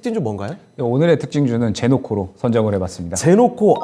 특징주 뭔가요? 오늘의 특징주는 제노코로 선정을 해봤습니다. 제노코.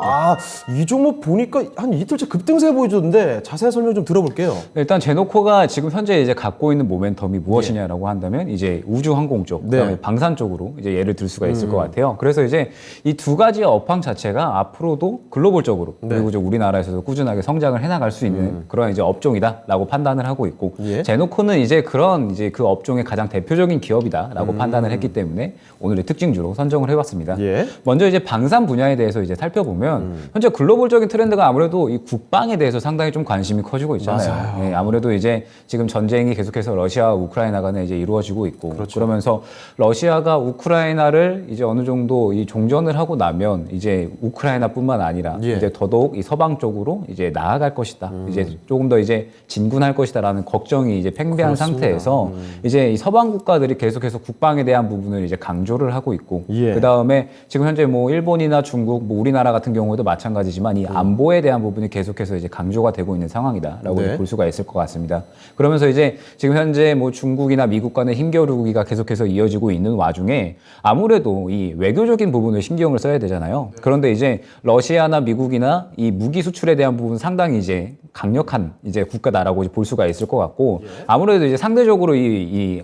이 종목 보니까 한 이틀째 급등세 보여줬는데 자세한 설명 좀 들어볼게요. 일단 제노코가 지금 현재 이제 갖고 있는 모멘텀이 무엇이냐라고 한다면 이제 우주항공 쪽, 그다음에 방산 쪽으로 이제 예를 들 수가 있을 것 같아요. 그래서 이제 이 두 가지 업황 자체가 앞으로도 글로벌적으로 그리고 이제 우리나라에서도 꾸준하게 성장을 해나갈 수 있는 그런 이제 업종이다라고 판단을 하고 있고, 제노코는 이제 그런 이제 그 업종의 가장 대표적인 기업이다라고 판단을 했기 때문에 오늘의 특징주로 선정을 해봤습니다. 먼저 이제 방산 분야에 대해서 이제 살펴보면 현재 글로벌적인 트렌드가 아무래도 이 국방에 대해서 상당히 좀 관심이 커지고 있잖아요. 예, 아무래도 이제 지금 전쟁이 계속해서 러시아와 우크라이나 간에 이제 이루어지고 있고, 그러면서 러시아가 우크라이나를 이제 어느 정도 이 종전을 하고 나면 이제 우크라이나뿐만 아니라 이제 더더욱 이 서방 쪽으로 이제 나아갈 것이다. 이제 조금 더 이제 진군할 것이다라는 걱정이 이제 팽배한 상태에서 이제 이 서방 국가들이 계속해서 국방에 대한 부분을 이제 강조를 하고 있고, 그 다음에 지금 현재 뭐 일본이나 중국, 뭐 우리나라 같은 경우에도 마찬가지지만 이 안보에 대한 부분이 계속해서 이제 강조가 되고 있는 상황이다라고 볼 수가 있을 것 같습니다. 그러면서 이제 지금 현재 뭐 중국이나 미국 간의 힘겨루기가 계속해서 이어지고 있는 와중에 아무래도 이 외교적인 부분을 신경을 써야 되잖아요. 그런데 이제 러시아나 미국이나 이 무기 수출에 대한 부분 상당히 이제 강력한 이제 국가다라고 볼 수가 있을 것 같고, 아무래도 이제 상대적으로 이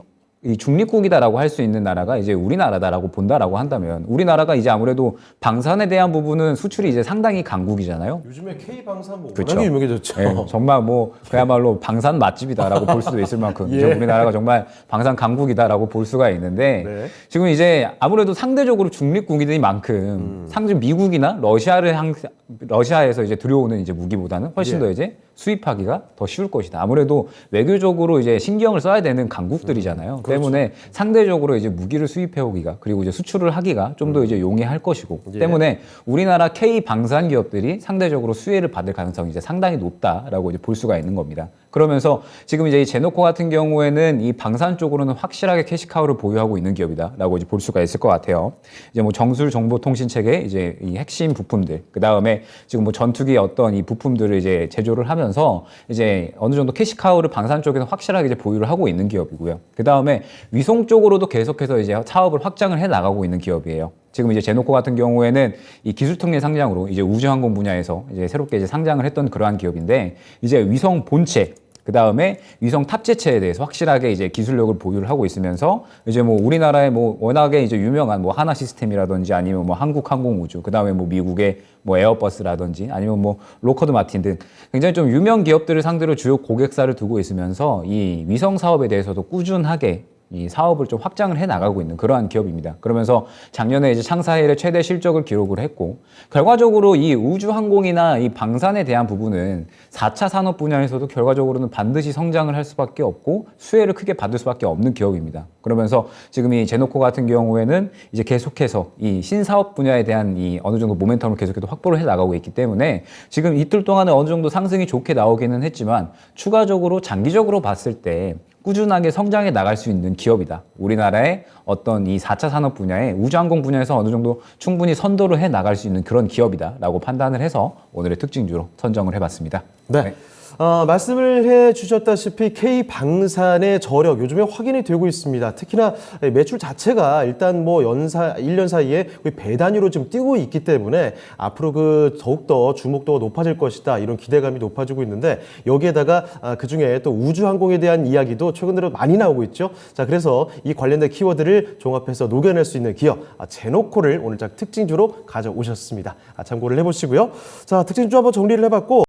중립국이다라고 할 수 있는 나라가 이제 우리나라다라고 본다라고 한다면, 우리나라가 이제 아무래도 방산에 대한 부분은 수출이 이제 상당히 강국이잖아요. 요즘에 K방산 뭐 그쵸. 워낙에 유명해졌죠. 예, 정말 뭐 그야말로 방산 맛집이다라고 볼 수도 있을 만큼 이제 우리나라가 정말 방산 강국이다라고 볼 수가 있는데, 지금 이제 아무래도 상대적으로 중립국인 만큼 상대 미국이나 러시아에서 이제 들여오는 이제 무기보다는 훨씬 더 이제 수입하기가 더 쉬울 것이다. 아무래도 외교적으로 이제 신경을 써야 되는 강국들이잖아요. 때문에 상대적으로 이제 무기를 수입해 오기가, 그리고 이제 수출을 하기가 좀 더 이제 용이할 것이고, 때문에 우리나라 K 방산 기업들이 상대적으로 수혜를 받을 가능성이 이제 상당히 높다라고 이제 볼 수가 있는 겁니다. 그러면서 지금 이제 이 제노코 같은 경우에는 이 방산 쪽으로는 확실하게 캐시카우를 보유하고 있는 기업이다라고 이제 볼 수가 있을 것 같아요. 이제 뭐 정술 정보 통신 체계 이제 이 핵심 부품들, 그 다음에 지금 뭐 전투기 어떤 이 부품들을 이제 제조를 하면서 이제 어느 정도 캐시카우를 방산 쪽에는 확실하게 이제 보유를 하고 있는 기업이고요. 그 다음에 위성 쪽으로도 계속해서 이제 사업을 확장을 해 나가고 있는 기업이에요. 지금 이제 제노코 같은 경우에는 이 기술특례 상장으로 이제 우주항공 분야에서 이제 새롭게 이제 상장을 했던 그러한 기업인데, 이제 위성 본체, 그 다음에 위성 탑재체에 대해서 확실하게 이제 기술력을 보유를 하고 있으면서 이제 뭐 우리나라의 뭐 워낙에 이제 유명한 뭐 하나 시스템이라든지 아니면 뭐 한국항공우주, 그 다음에 뭐 미국의 뭐 에어버스라든지 아니면 뭐 로커드 마틴 등 굉장히 좀 유명 기업들을 상대로 주요 고객사를 두고 있으면서 이 위성 사업에 대해서도 꾸준하게 이 사업을 좀 확장을 해 나가고 있는 그러한 기업입니다. 그러면서 작년에 이제 창사 이래 최대 실적을 기록을 했고, 결과적으로 이 우주항공이나 이 방산에 대한 부분은 4차 산업 분야에서도 결과적으로는 반드시 성장을 할 수밖에 없고 수혜를 크게 받을 수밖에 없는 기업입니다. 그러면서 지금 이 제노코 같은 경우에는 이제 계속해서 이 신사업 분야에 대한 이 어느 정도 모멘텀을 계속해서 확보를 해 나가고 있기 때문에 지금 이틀 동안에 어느 정도 상승이 좋게 나오기는 했지만, 추가적으로 장기적으로 봤을 때 꾸준하게 성장해 나갈 수 있는 기업이다. 우리나라의 어떤 이 4차 산업 분야에 우주항공 분야에서 어느 정도 충분히 선도를 해 나갈 수 있는 그런 기업이다라고 판단을 해서 오늘의 특징주로 선정을 해봤습니다. 네. 말씀을 해주셨다시피 K방산의 저력 요즘에 확인이 되고 있습니다. 특히나 매출 자체가 일단 뭐 1년 사이에 거의 배 단위로 지금 뛰고 있기 때문에 앞으로 더욱더 주목도가 높아질 것이다, 이런 기대감이 높아지고 있는데, 여기에다가 그중에 또 우주항공에 대한 이야기도 최근 들어 많이 나오고 있죠. 자, 그래서 이 관련된 키워드를 종합해서 녹여낼 수 있는 기업 제노코를 오늘 특징주로 가져오셨습니다. 참고를 해보시고요. 자, 특징주 한번 정리를 해봤고,